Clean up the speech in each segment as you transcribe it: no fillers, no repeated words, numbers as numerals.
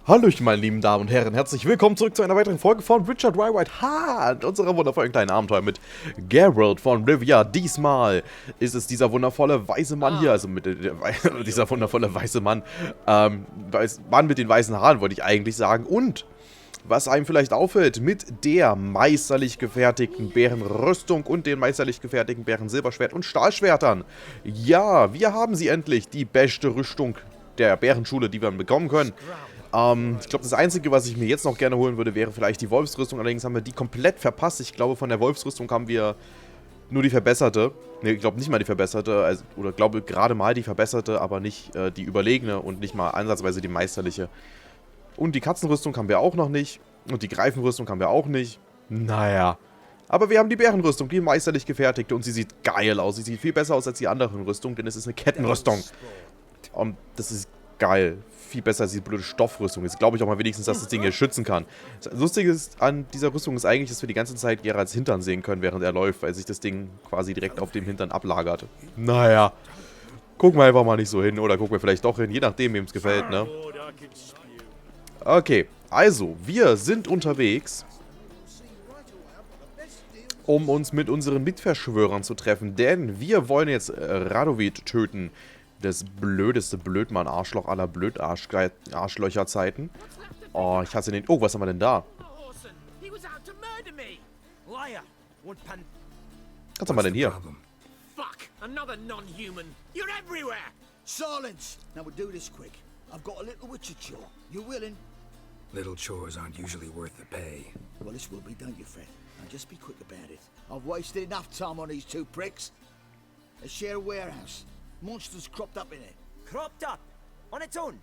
Hallöchen, meine lieben Damen und Herren, herzlich willkommen zurück zu einer weiteren Folge von Richard White Hart, unserer wundervollen kleinen Abenteuer mit Geralt von Rivia. Diesmal ist es dieser wundervolle weiße Mann hier, also dieser wundervolle weiße Mann, Mann mit den weißen Haaren, wollte ich eigentlich sagen, und was einem vielleicht auffällt, mit der meisterlich gefertigten Bärenrüstung und den meisterlich gefertigten Bärensilberschwert und Stahlschwertern. Ja, wir haben sie endlich, die beste Rüstung der Bärenschule, die wir bekommen können. Ich glaube, das Einzige, was ich mir jetzt noch gerne holen würde, wäre vielleicht die Wolfsrüstung. Allerdings haben wir die komplett verpasst. Ich glaube, von der Wolfsrüstung haben wir nur die verbesserte. Ne, ich glaube nicht mal die verbesserte. Oder glaube gerade mal die verbesserte, aber nicht die überlegene und nicht mal ansatzweise die meisterliche. Und die Katzenrüstung haben wir auch noch nicht. Und die Greifenrüstung haben wir auch nicht. Naja. Aber wir haben die Bärenrüstung, die meisterlich gefertigte. Und sie sieht geil aus. Sie sieht viel besser aus als die anderen Rüstungen, denn es ist eine Kettenrüstung. Und das ist geil. Viel besser als die blöde Stoffrüstung. Jetzt glaube ich auch mal wenigstens, dass das Ding hier schützen kann. Das Lustige an dieser Rüstung ist eigentlich, dass wir die ganze Zeit Geralts Hintern sehen können, während er läuft, weil sich das Ding quasi direkt auf dem Hintern ablagert. Naja. Gucken wir einfach mal nicht so hin. Oder gucken wir vielleicht doch hin, je nachdem, wem es gefällt, ne? Okay, also, wir sind unterwegs, um uns mit unseren Mitverschwörern zu treffen, denn wir wollen jetzt Radovid töten. Das blödeste Blödmann-Arschloch aller Blöd-Arschlöcher-Zeiten. Oh, ich hasse den... Oh, was haben wir denn da? Was haben wir denn hier? Fuck! Another non-human! You're everywhere! Silence! Now we'll do this quick. I've got a little witcher chore. You willing? Little chores aren't usually worth the pay. Well, this will be, don't you, Fred? Now just be quick about it. I've wasted enough time on these two pricks. They share a warehouse. Monsters cropped up in it. Cropped up? On its own?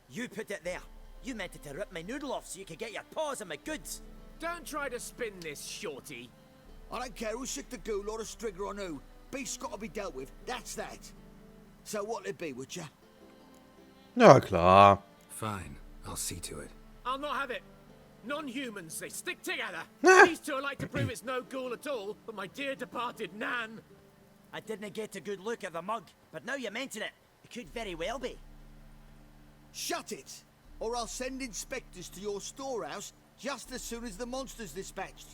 You put it there. You meant it to rip my noodle off so you could get your paws on my goods. Don't try to spin this, shorty. I don't care who sick the ghoul or the strigger on who. Beast's got to be dealt with. That's that. So what'll it be, Witcher? Ja, klar. Fine, I'll see to it. I'll not have it. Non-humans, they stick together. These two are like to prove it's no ghoul at all, but my dear departed Nan. I didn't get a good look at the mug, but now you mention it, it could very well be. Shut it! Or I'll send inspectors to your storehouse just as soon as the monster's dispatched.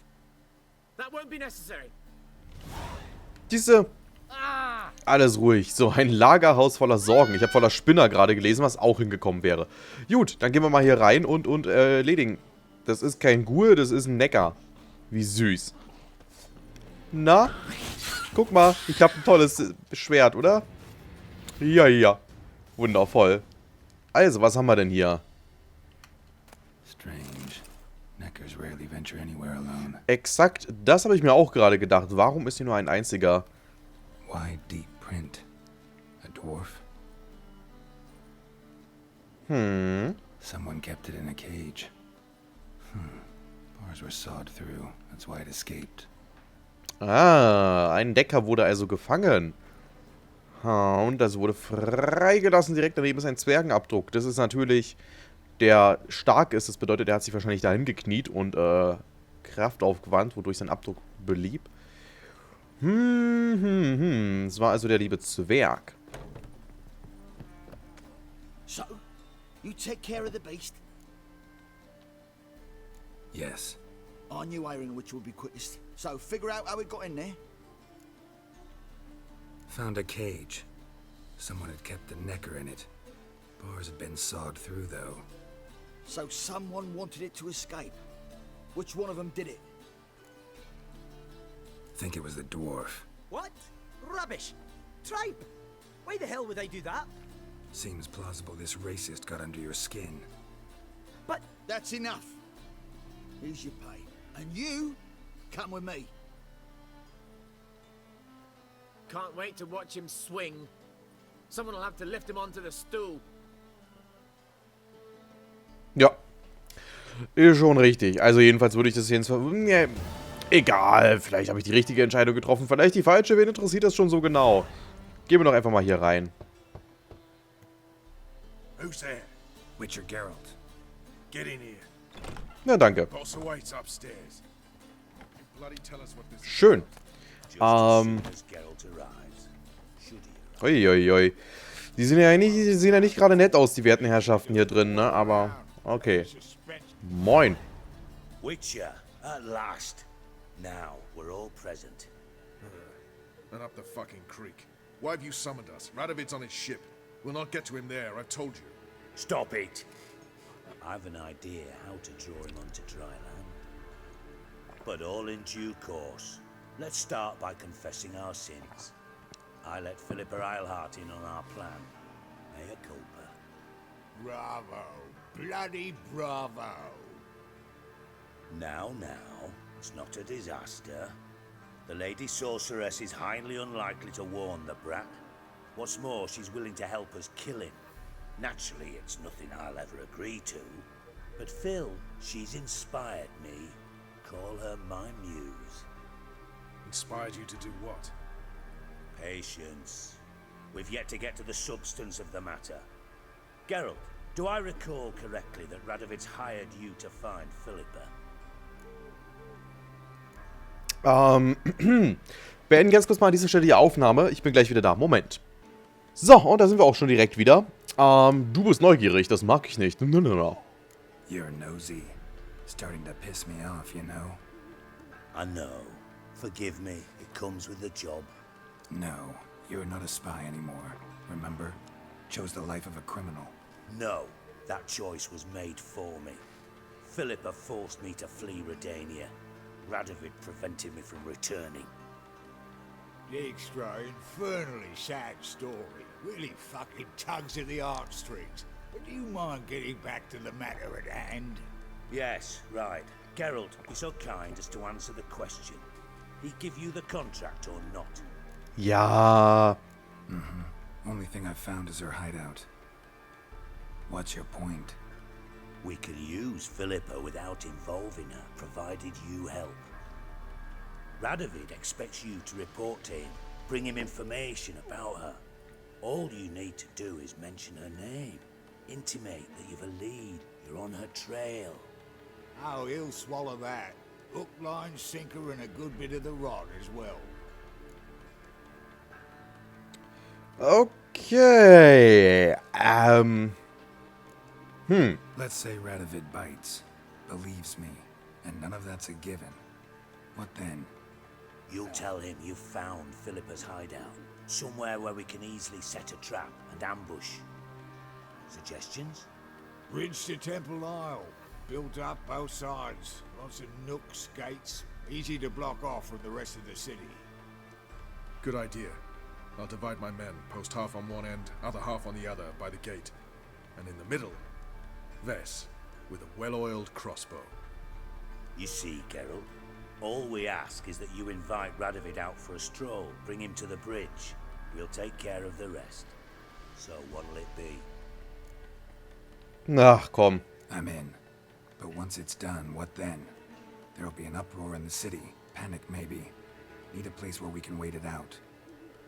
That won't be necessary. Alles ruhig. So, ein Lagerhaus voller Sorgen. Ich habe voller Spinner gerade gelesen, was auch hingekommen wäre. Gut, dann gehen wir mal hier rein und erledigen. Das ist kein Ghoul, das ist ein Neckar. Wie süß. Na? Guck mal, ich habe ein tolles Schwert, oder? Ja, ja. Wundervoll. Also, was haben wir denn hier? Strange. Neckers rarely venture anywhere alone. Exakt, das habe ich mir auch gerade gedacht. Warum ist hier nur ein einziger? Why deep print? A dwarf? Someone kept it in a cage. Bars were sawed through. That's why it escaped. Ah, ein Decker wurde also gefangen. Und das wurde freigelassen. Direkt daneben ist ein Zwergenabdruck. Das ist natürlich, der stark ist. Das bedeutet, er hat sich wahrscheinlich dahin gekniet und Kraft aufgewandt, wodurch sein Abdruck blieb. Das war also der liebe Zwerg. So, you take care of the beast. Yes. I knew hiring which would be quickest. So figure out how it got in there. Found a cage. Someone had kept a necker in it. Bars had been sawed through, though. So someone wanted it to escape. Which one of them did it? Think it was the dwarf. What? Rubbish! Tripe! Why the hell would I do that? Seems plausible this racist got under your skin. But... That's enough. Here's your pay. And you, come with me. Can't wait to watch him swing. Someone will have to lift him onto the stool. Ja. Ist schon richtig. Also jedenfalls würde ich das jetzt... Egal, vielleicht habe ich die richtige Entscheidung getroffen, vielleicht die falsche. Wen interessiert das schon so genau? Gehen wir doch einfach mal hier rein. Who's there? Witcher Geralt. Get in here. Na, danke. Boss awaits upstairs. Bloody tell us what this Schön. Uiuiui. Die sehen ja nicht gerade nett aus, die werten Herrschaften hier drin, ne? Aber Okay. Moin. Witcher, at last. Now we're all present. And up the fucking creek. Why have you summoned us? Radovid's on his ship. We'll not get to him there, I've told you. Stop it! I've an idea how to draw him onto dry land. But all in due course. Let's start by confessing our sins. I let Philippa Eilhart in on our plan. Mea culpa. Bravo. Bloody bravo. Now, it's not a disaster. The Lady Sorceress is highly unlikely to warn the brat. What's more, she's willing to help us kill him. Naturally, it's nothing I'll ever agree to. But Phil, she's inspired me. Call her my muse. Inspired you to do what? Patience. We've yet to get to the substance of the matter. Geralt, do I recall correctly that Radovid's hired you to find Philippa? Beenden ganz kurz mal an dieser Stelle die Aufnahme. Ich bin gleich wieder da. Moment. So, und da sind wir auch schon direkt wieder. Du bist neugierig, das mag ich nicht. No. You're nosy. Starting to piss me off, you know? I know. Forgive me, it comes with the job. No, you're not a spy anymore. Remember? Chose the life of a criminal. No, that choice was made for me. Philippa forced me to flee Redania. Radovid prevented me from returning. Extra infernally sad story. Really fucking tugs at the heartstrings. But do you mind getting back to the matter at hand? Yes, right. Geralt, be so kind as to answer the question. He give you the contract or not? Ja. Only thing I've found is her hideout. What's your point? We can use Philippa without involving her, provided you help. Radovid expects you to report to him, bring him information about her. All you need to do is mention her name. Intimate that you've a lead, you're on her trail. Oh, he'll swallow that. Hook, line, sinker, and a good bit of the rod as well. Okay. Let's say Radovid bites, believes me, and none of that's a given. What then? You'll tell him you found Philippa's hideout, somewhere where we can easily set a trap and ambush. Suggestions? Bridge to Temple Isle. Built up both sides. Lots of nooks, gates. Easy to block off from the rest of the city. Good idea. I'll divide my men, post half on one end, other half on the other, by the gate. And in the middle, Vess, with a well-oiled crossbow. You see, Geralt, all we ask is that you invite Radovid out for a stroll, bring him to the bridge. We'll take care of the rest. So what'll it be? Ach, komm. I'm in. But once it's done, what then? There'll be an uproar in the city. Panic, maybe. Need a place where we can wait it out.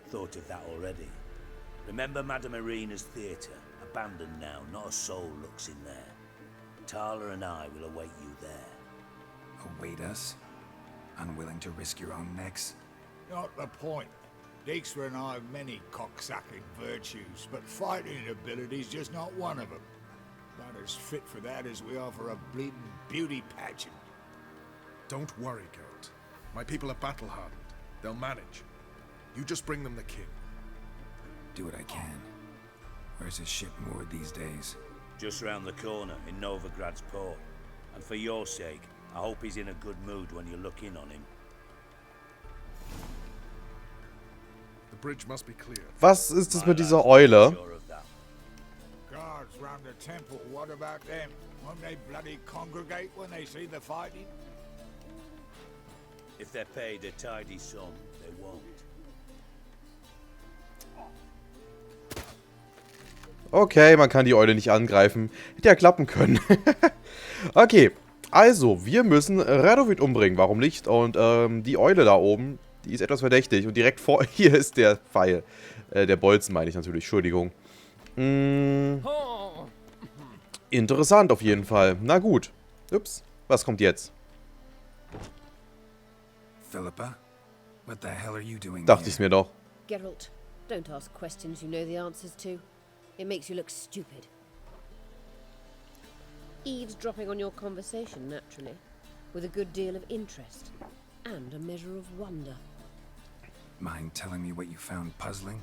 Thought of that already. Remember Madame Irina's theatre? Abandoned now, not a soul looks in there. Tala and I will await you there. Await us? Unwilling to risk your own necks? Not the point. Dijkstra and I have many cocksucking virtues, but fighting ability's just not one of them. Not as fit for that as we are for a bleeding beauty pageant. Don't worry, Geralt. My people are battle-hardened. They'll manage. You just bring them the king. Do what I can. Where's his ship moored these days? Just round the corner, in Novigrad's port. And for your sake, I hope he's in a good mood when you look in on him. The bridge must be clear. Was ist es mit dieser Eule? Sure of that. Guards round the temple, what about them? Won't they bloody congregate when they see the fighting? If they're paid a tidy sum, they won't. Okay, man kann die Eule nicht angreifen. Hätte ja klappen können. Okay, also, wir müssen Radovid umbringen. Warum nicht? Und die Eule da oben, die ist etwas verdächtig. Und direkt vor hier ist der Pfeil. Der Bolzen meine ich natürlich, Entschuldigung. Interessant auf jeden Fall. Na gut. Ups, was kommt jetzt? Philippa? What the hell are you doing Dachte here? ich's mir doch. Geralt, don't ask questions you know the answers to. It makes you look stupid. Eavesdropping on your conversation, naturally, with a good deal of interest and a measure of wonder. Mind telling me what you found puzzling?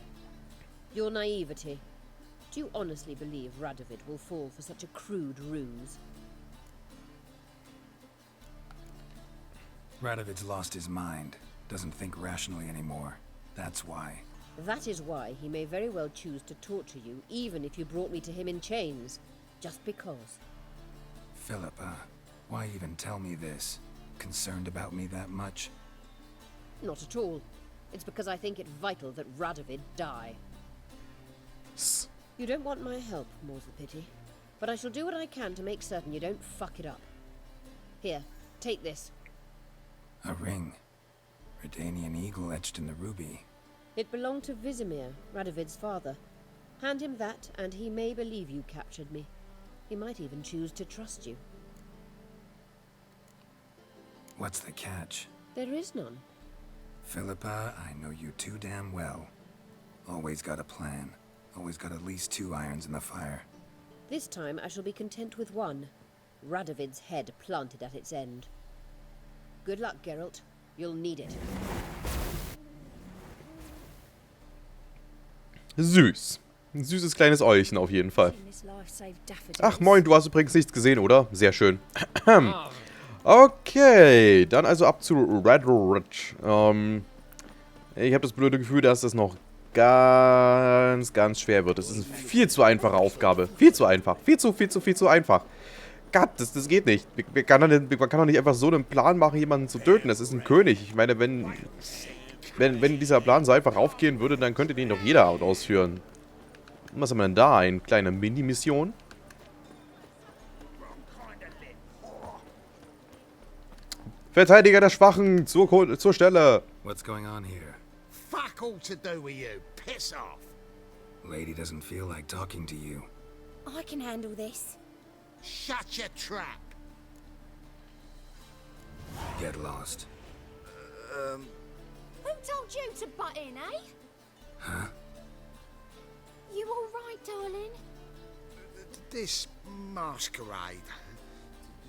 Your naivety. Do you honestly believe Radovid will fall for such a crude ruse? Radovid's lost his mind. Doesn't think rationally anymore. That's why. That is why he may very well choose to torture you, even if you brought me to him in chains. Just because. Philippa, why even tell me this? Concerned about me that much? Not at all. It's because I think it vital that Radovid die. You don't want my help, more's the pity. But I shall do what I can to make certain you don't fuck it up. Here, take this. A ring. Redanian eagle etched in the ruby. It belonged to Vizimir, Radovid's father. Hand him that, and he may believe you captured me. He might even choose to trust you. What's the catch? There is none. Philippa, I know you too damn well. Always got a plan. Always got at least 2 irons in the fire. This time I shall be content with one. Radovid's head planted at its end. Good luck, Geralt. You'll need it. Süß. Ein süßes kleines Äulchen auf jeden Fall. Ach moin, du hast übrigens nichts gesehen, oder? Sehr schön. Okay, dann also ab zu Radovid. Ich habe das blöde Gefühl, dass das noch ganz schwer wird. Das ist eine viel zu einfache Aufgabe. Viel zu einfach. Viel zu einfach. Gott, das geht nicht. Man kann doch nicht einfach so einen Plan machen, jemanden zu töten. Das ist ein König. Ich meine, wenn dieser Plan so einfach aufgehen würde, dann könnte den doch jeder ausführen. Was haben wir denn da? Eine kleine Mini-Mission? Verteidiger der Schwachen, zur Stelle. What's going on here? Fuck all to do with you. Piss off. Lady doesn't feel like talking to you. I can handle this. Shut your trap. Get lost. Who told you to butt in, eh? Huh? You all right, darling? This masquerade.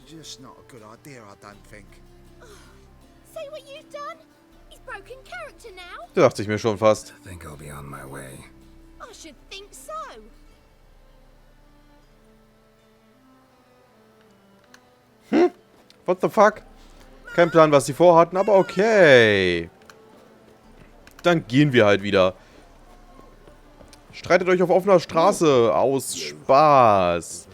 Just not a good idea, I don't think. See what you've done? He's broken character now. Das dachte ich mir schon fast. I think I'll be on my way. I should think so. What the fuck? Kein Plan, was sie vorhatten, aber okay. Dann gehen wir halt wieder. Streitet euch auf offener Straße aus Spaß.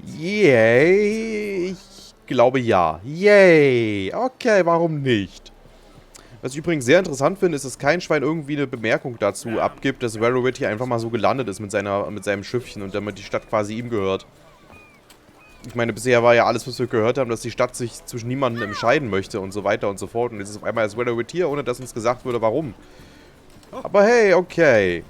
Yay. Ich glaube ja. Yay. Okay, warum nicht? Was ich übrigens sehr interessant finde, ist, dass kein Schwein irgendwie eine Bemerkung dazu abgibt, dass Radovid hier einfach mal so gelandet ist mit seinem Schiffchen und damit die Stadt quasi ihm gehört. Ich meine, bisher war ja alles, was wir gehört haben, dass die Stadt sich zwischen niemandem entscheiden möchte und so weiter und so fort. Und jetzt ist auf einmal das Radovid hier, ohne dass uns gesagt wurde, warum. Aber hey, okay.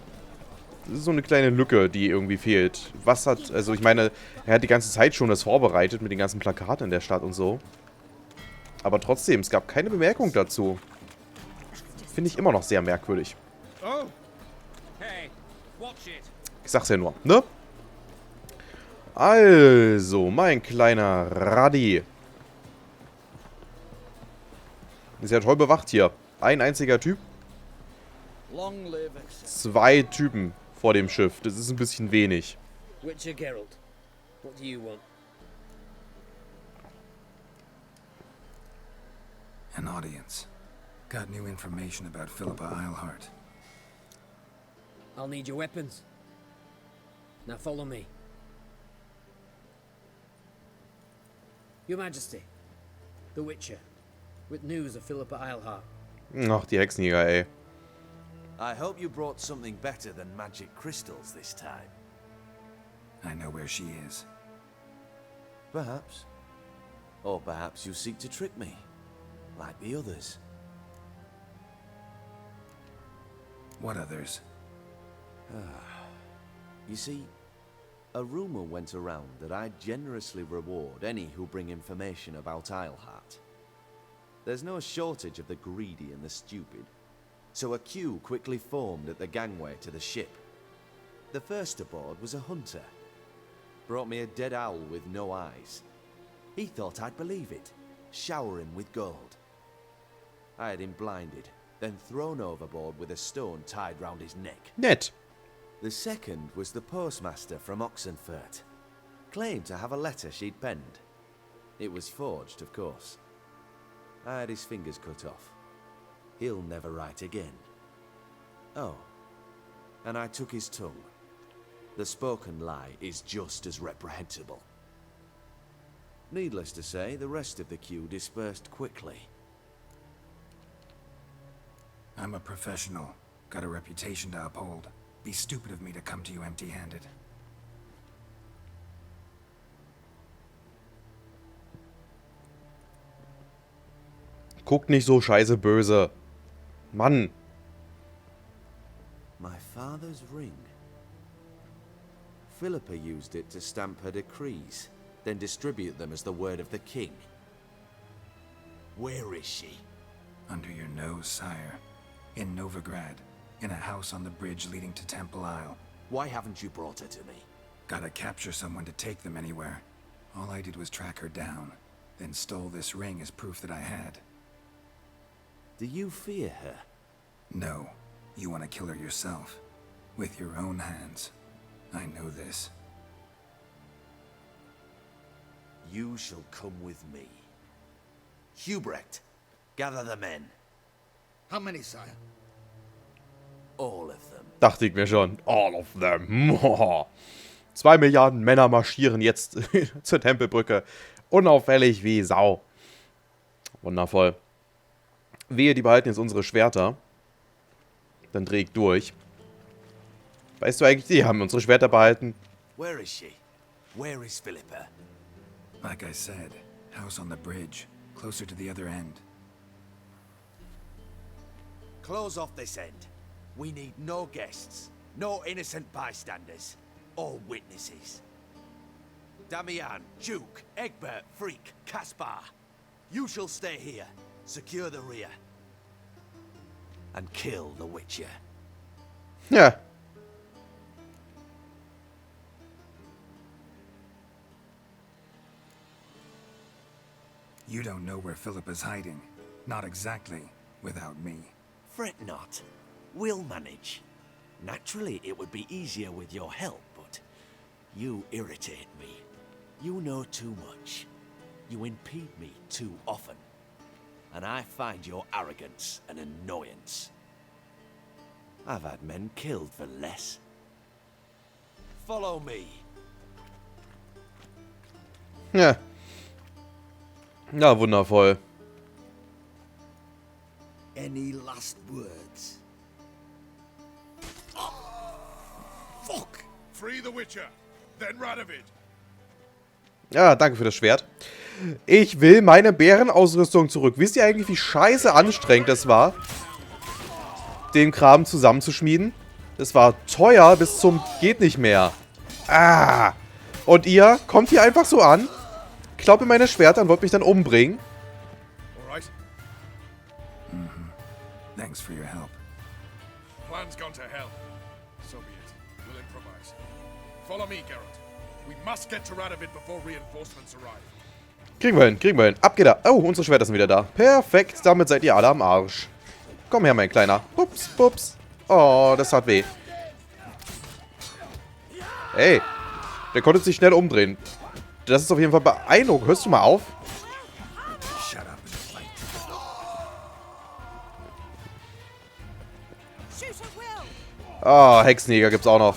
Das ist so eine kleine Lücke, die irgendwie fehlt. Was hat, also ich meine, er hat die ganze Zeit schon das vorbereitet mit den ganzen Plakaten in der Stadt und so. Aber trotzdem, es gab keine Bemerkung dazu. Finde ich immer noch sehr merkwürdig. Ich sag's ja nur, ne? Also, mein kleiner Radi. Ist ja toll bewacht hier. Ein einziger Typ. 2 Typen vor dem Schiff. Das ist ein bisschen wenig. Witcher Geralt, what do you want? An audience. Got new information about Philippa Eilhart. I'll need your weapons. Now follow me. Your Majesty, the Witcher, with news of Philippa Eilhart. Ach, die Hexenjäger, ey. I hope you brought something better than magic crystals this time. I know where she is. Perhaps. Or perhaps you seek to trick me, like the others. What others? You see, a rumor went around that I'd generously reward any who bring information about Eilhart. There's no shortage of the greedy and the stupid, so a queue quickly formed at the gangway to the ship. The first aboard was a hunter. Brought me a dead owl with no eyes. He thought I'd believe it, shower him with gold. I had him blinded, then thrown overboard with a stone tied round his neck. Nett. The second was the postmaster from Oxenfurt. Claimed to have a letter she'd penned. It was forged, of course. I had his fingers cut off. He'll never write again. Oh, and I took his tongue. The spoken lie is just as reprehensible. Needless to say, the rest of the queue dispersed quickly. I'm a professional. Got a reputation to uphold. Be stupid of me to come to you empty-handed. Guckt nicht so scheiße böse. Mann. My father's ring. Philippa used it to stamp her decrees, then distribute them as the word of the king. Where is she? Under your nose, sire. In Novigrad. In a house on the bridge leading to Temple Isle. Why haven't you brought her to me? Gotta capture someone to take them anywhere. All I did was track her down, then stole this ring as proof that I had. Do you fear her? No. You want to kill her yourself. With your own hands. I know this. You shall come with me. Hubrecht, gather the men. How many, sire? All of them. Dachte ich mir schon. All of them. 2 Milliarden Männer marschieren jetzt zur Tempelbrücke. Unauffällig wie Sau. Wundervoll. Wehe, die behalten jetzt unsere Schwerter. Dann dreh ich durch. Weißt du eigentlich, die haben unsere Schwerter behalten? Where is she? Where is Philippa? Like I said, house on the bridge, closer to the other end. Close off this end. We need no guests, no innocent bystanders, or witnesses. Damian, Duke, Egbert, Freak, Caspar. You shall stay here, secure the rear, and kill the Witcher. Ja. You don't know where Philippa's hiding. Not exactly, without me. Fret not. We'll manage. Naturally, it would be easier with your help, but you irritate me. You know too much. You impede me too often. And I find your arrogance an annoyance. I've had men killed for less. Follow me. Ja. Ja, wundervoll. Any last words? Fuck! Free the Witcher, then Radovid. Ja, danke für das Schwert. Ich will meine Bärenausrüstung zurück. Wisst ihr eigentlich, wie scheiße anstrengend es war, den Kram zusammenzuschmieden? Das war teuer bis zum geht nicht mehr. Ah! Und ihr kommt hier einfach so an, glaubt in meine Schwerter und wollt mich dann umbringen? Alright. Thanks for your help. Plan's gone to hell. So be it. We'll improvise. Follow me, Geralt. We must get to Radovid before reinforcements arrive. Kriegen wir hin, kriegen wir hin. Ab geht er. Oh, unsere Schwerter sind wieder da. Perfekt, damit seid ihr alle am Arsch. Komm her, mein Kleiner. Pups, pups. Oh, das hat weh. Ey, der konnte sich schnell umdrehen. Das ist auf jeden Fall beeindruckend. Hörst du mal auf? Shut up and fight. Ah, Hexenjäger gibt's auch noch.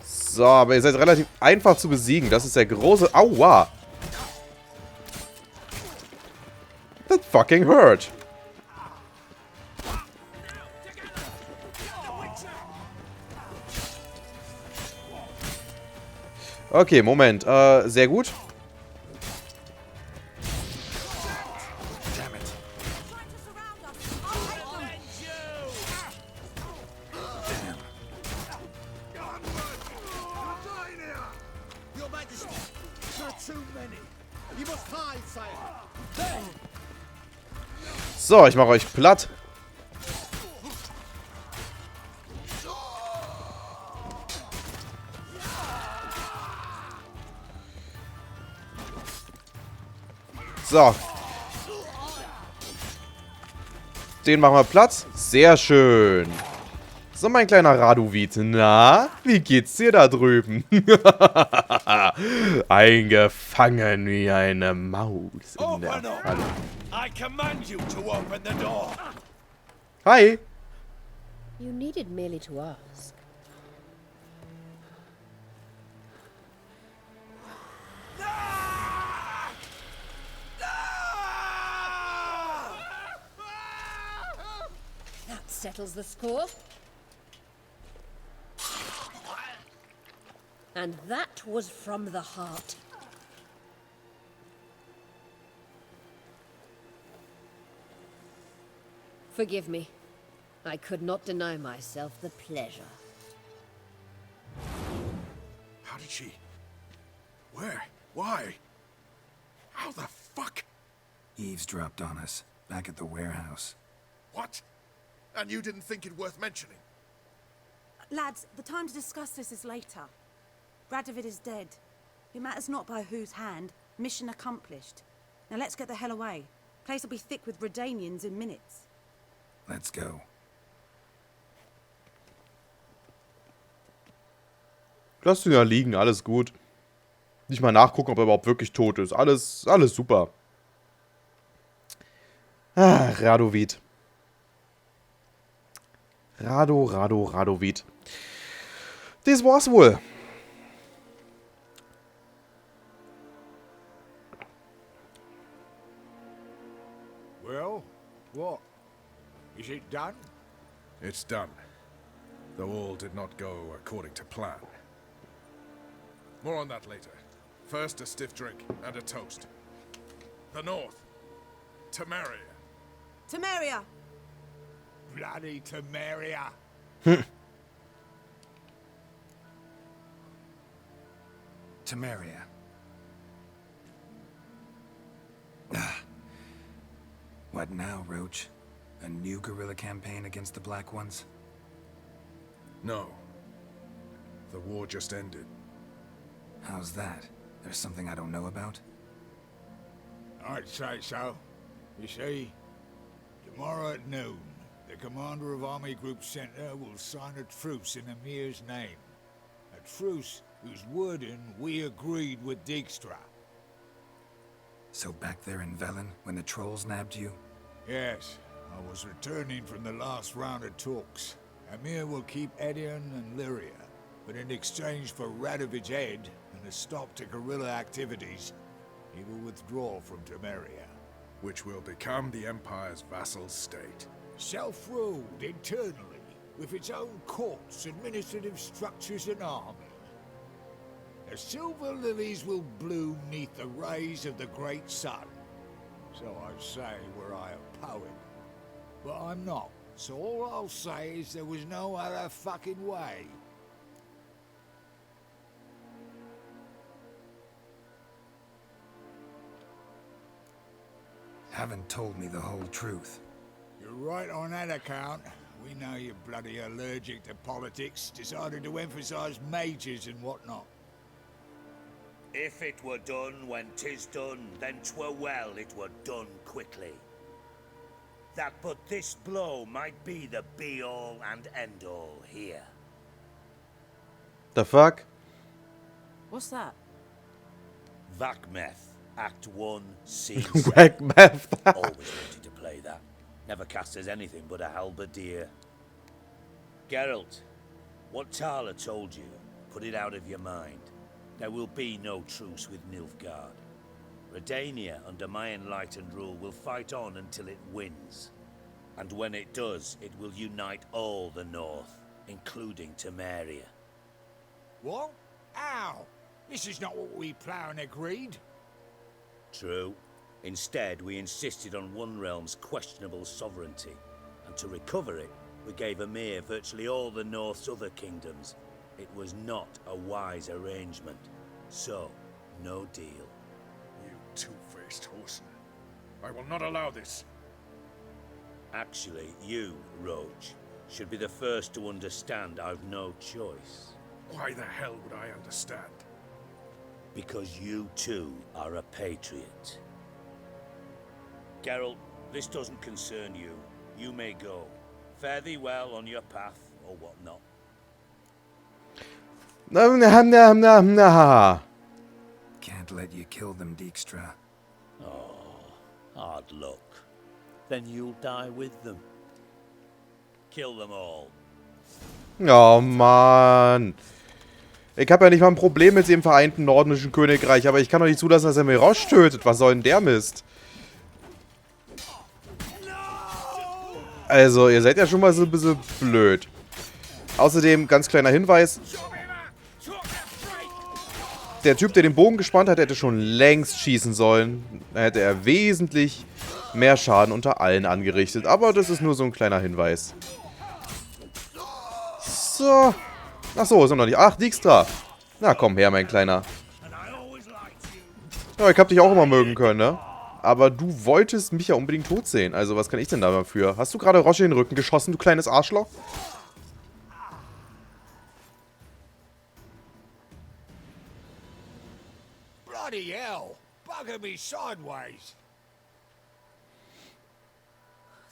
So, aber ihr seid relativ einfach zu besiegen. Das ist der große... Aua! That fucking hurt. Okay, Moment. Sehr gut. So, ich mache euch platt. So. Den machen wir Platz. Sehr schön. So, mein kleiner Radovid. Na, wie geht's dir da drüben? Eingefangen wie eine Maus in der Falle. Hi. You needed merely to ask. That settles the score. And that was from the heart. Forgive me. I could not deny myself the pleasure. How did she... Where? Why? How the fuck? Eavesdropped on us, back at the warehouse. What? And you didn't think it worth mentioning? Lads, the time to discuss this is later. Radovid is dead. It matters not by whose hand. Mission accomplished. Now let's get the hell away. Place will be thick with Redanians in minutes. Let's go. Lass ihn ja liegen, alles gut. Nicht mal nachgucken, ob er überhaupt wirklich tot ist. Alles super. Ah, Radovid. Radovid. Das war's wohl. Well, what? Is it done? It's done. Though all did not go according to plan. More on that later. First, a stiff drink and a toast. The North. Temeria. Temeria! Bloody Temeria! Temeria. What now, Roach? A new guerrilla campaign against the Black Ones? No. The war just ended. How's that? There's something I don't know about? I'd say so. You see, tomorrow at noon, the commander of Army Group Center will sign a truce in Emir's name. A truce whose wording we agreed with Dijkstra. So back there in Velen, when the trolls nabbed you? Yes, I was returning from the last round of talks. Emir will keep Edion and Lyria, but in exchange for Radovid's head and a stop to guerrilla activities, he will withdraw from Temeria. Which will become the Empire's vassal state. Self-ruled internally, with its own courts, administrative structures and army. The silver lilies will bloom neath the rays of the great sun. So I say were I a poet. But I'm not, so all I'll say is there was no other fucking way. Haven't told me the whole truth. You're right on that account. We know you're bloody allergic to politics, decided to emphasize majors and whatnot. If it were done when 'tis done, then 'twere well it were done quickly. That but this blow might be the be-all and end-all here. The fuck? What's that? Vakmeth, Act 1, Scene Vakmeth. Always wanted to play that. Never cast as anything but a halberdier. Geralt, what Tala told you, put it out of your mind. There will be no truce with Nilfgaard. Redania, under my enlightened rule, will fight on until it wins. And when it does, it will unite all the North, including Temeria. What? How? This is not what we planned and agreed. True. Instead, we insisted on one realm's questionable sovereignty, and to recover it, we gave Emir virtually all the North's other kingdoms. It was not a wise arrangement. So, no deal. You two-faced whoreson. I will not allow this. Actually, you, Roach, should be the first to understand I've no choice. Why the hell would I understand? Because you too are a patriot. Geralt, this doesn't concern you. You may go. Fare thee well on your path, or whatnot. Can't let you kill them, Dijkstra. Oh, hard luck. Then you'll die with them. Kill them all. Oh, Mann. Ich habe ja nicht mal ein Problem mit dem vereinten nordischen Königreich, aber ich kann doch nicht zulassen, dass er mir Roche tötet. Was soll denn der Mist? Also, ihr seid ja schon mal so ein bisschen blöd. Außerdem, ganz kleiner Hinweis. Der Typ, der den Bogen gespannt hat, hätte schon längst schießen sollen. Da hätte er wesentlich mehr Schaden unter allen angerichtet. Aber das ist nur so ein kleiner Hinweis. So. Achso, ist noch nicht. Ach, Dijkstra. Na, komm her, mein Kleiner. Ja, ich hab dich auch immer mögen können, ne? Aber du wolltest mich ja unbedingt tot sehen. Also, was kann ich denn da dafür? Hast du gerade Roche in den Rücken geschossen, du kleines Arschloch? Bloody hell! Bugger me sideways!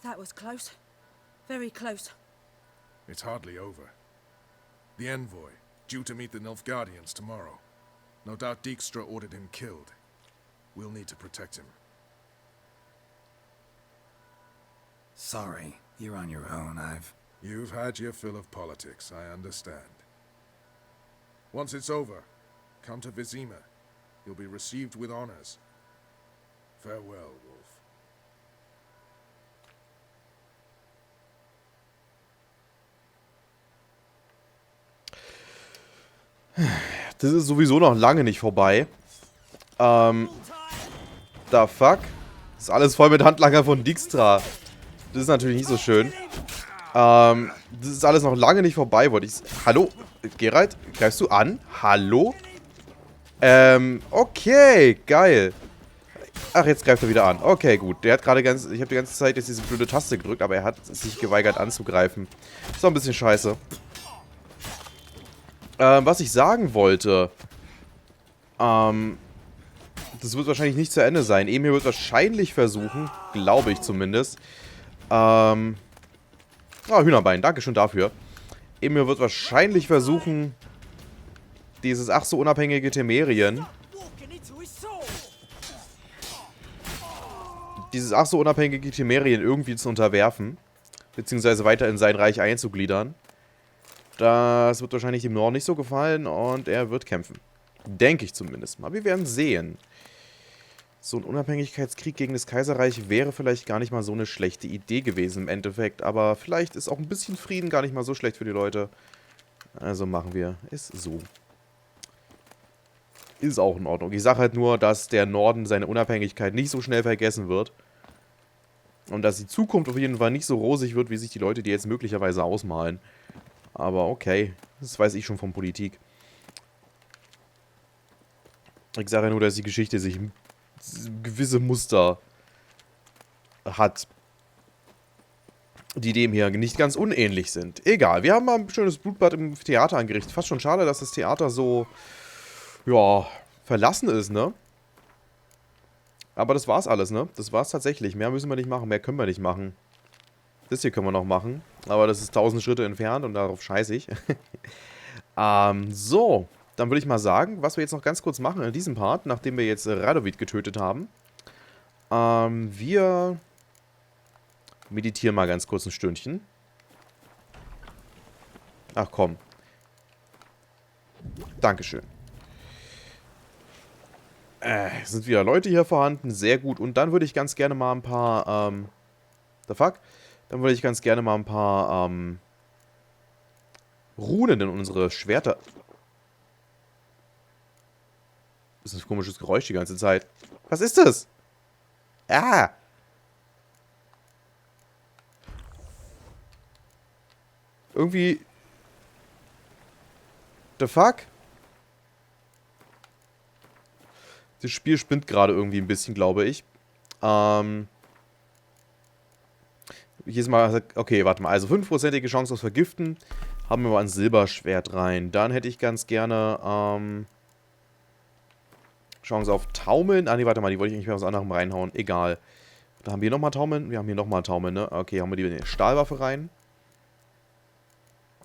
That was close. Very close. It's hardly over. The envoy, due to meet the Nilfgaardians tomorrow. No doubt Dijkstra ordered him killed. We'll need to protect him. Sorry, you're on your own. You've had your fill of politics, I understand. Once it's over, come to Vizima. You'll be received with honors. Farewell, Wolf. Das ist sowieso noch lange nicht vorbei. Da fuck. Das ist alles voll mit Handlanger von Dijkstra. Das ist natürlich nicht so schön. Das ist alles noch lange nicht vorbei, wollte ich... Hallo? Geralt? Greifst du an? Hallo? Okay, geil. Ach, jetzt greift er wieder an. Okay, gut. Der hat gerade ich habe die ganze Zeit jetzt diese blöde Taste gedrückt, aber er hat sich geweigert anzugreifen. Ist doch ein bisschen scheiße. Was ich sagen wollte, das wird wahrscheinlich nicht zu Ende sein. Emil wird wahrscheinlich versuchen, glaube ich zumindest, Hühnerbein, danke schon dafür. Emil wird wahrscheinlich versuchen, dieses ach so unabhängige Temerien, irgendwie zu unterwerfen, beziehungsweise weiter in sein Reich einzugliedern. Das wird wahrscheinlich dem Norden nicht so gefallen und er wird kämpfen. Denke ich zumindest mal. Wir werden sehen. So ein Unabhängigkeitskrieg gegen das Kaiserreich wäre vielleicht gar nicht mal so eine schlechte Idee gewesen im Endeffekt. Aber vielleicht ist auch ein bisschen Frieden gar nicht mal so schlecht für die Leute. Also machen wir es so. Ist auch in Ordnung. Ich sage halt nur, dass der Norden seine Unabhängigkeit nicht so schnell vergessen wird. Und dass die Zukunft auf jeden Fall nicht so rosig wird, wie sich die Leute die jetzt möglicherweise ausmalen. Aber okay, das weiß ich schon von Politik. Ich sage ja nur, dass die Geschichte sich gewisse Muster hat, die dem hier nicht ganz unähnlich sind. Egal, wir haben mal ein schönes Blutbad im Theater angerichtet. Fast schon schade, dass das Theater so, ja, verlassen ist, ne? Aber das war's alles, ne? Das war's tatsächlich. Mehr müssen wir nicht machen, mehr können wir nicht machen. Das hier können wir noch machen. Aber das ist 1000 Schritte entfernt und darauf scheiße ich. So, dann würde ich mal sagen, was wir jetzt noch ganz kurz machen in diesem Part, nachdem wir jetzt Radovid getötet haben. Wir meditieren mal ganz kurz ein Stündchen. Ach komm. Dankeschön. Sind wieder Leute hier vorhanden, sehr gut. Und dann würde ich ganz gerne mal ein paar, the fuck? Dann würde ich ganz gerne mal ein paar, Runen in unsere Schwerter... Das ist ein komisches Geräusch die ganze Zeit. Was ist das? Ah! Irgendwie... The fuck? Das Spiel spinnt gerade irgendwie ein bisschen, glaube ich. Jedes Mal... Okay, warte mal. Also 5%ige Chance auf Vergiften. Haben wir mal ein Silberschwert rein. Dann hätte ich ganz gerne... Chance auf Taumeln. Ah, nee, warte mal. Die wollte ich eigentlich mal was anderem reinhauen. Egal. Da haben wir nochmal Taumeln. Wir haben hier nochmal Taumeln, ne? Okay, haben wir die Stahlwaffe rein.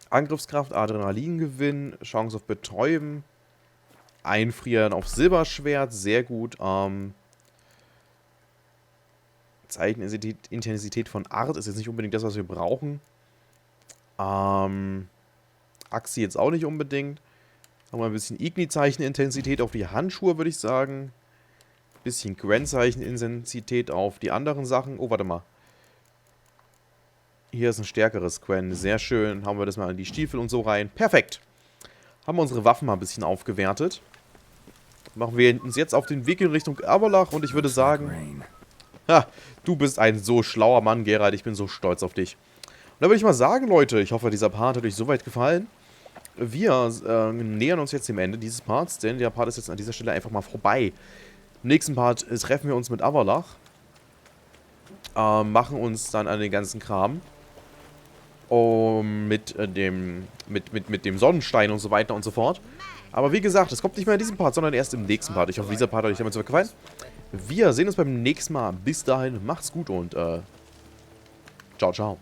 Angriffskraft, Adrenalingewinn, Chance auf Betäuben. Einfrieren auf Silberschwert, sehr gut. Zeichenintensität von Art ist jetzt nicht unbedingt das, was wir brauchen. Axi jetzt auch nicht unbedingt. Haben wir ein bisschen Igni-Zeichenintensität auf die Handschuhe, würde ich sagen. Bisschen Quen-Zeichenintensität auf die anderen Sachen. Oh, warte mal. Hier ist ein stärkeres Quen. Sehr schön. Haben wir das mal in die Stiefel und so rein. Perfekt. Haben wir unsere Waffen mal ein bisschen aufgewertet. Machen wir uns jetzt auf den Weg in Richtung Aberlach und ich würde sagen... Ha, du bist ein so schlauer Mann, Geralt. Ich bin so stolz auf dich. Und da würde ich mal sagen, Leute, ich hoffe, dieser Part hat euch soweit gefallen. Wir nähern uns jetzt dem Ende dieses Parts, denn der Part ist jetzt an dieser Stelle einfach mal vorbei. Im nächsten Part treffen wir uns mit Aberlach. Machen uns dann an den ganzen Kram. Mit dem Sonnenstein und so weiter und so fort. Aber wie gesagt, es kommt nicht mehr in diesem Part, sondern erst im nächsten Part. Ich hoffe, dieser Part hat euch damit so gefallen. Wir sehen uns beim nächsten Mal. Bis dahin, macht's gut und ciao, ciao.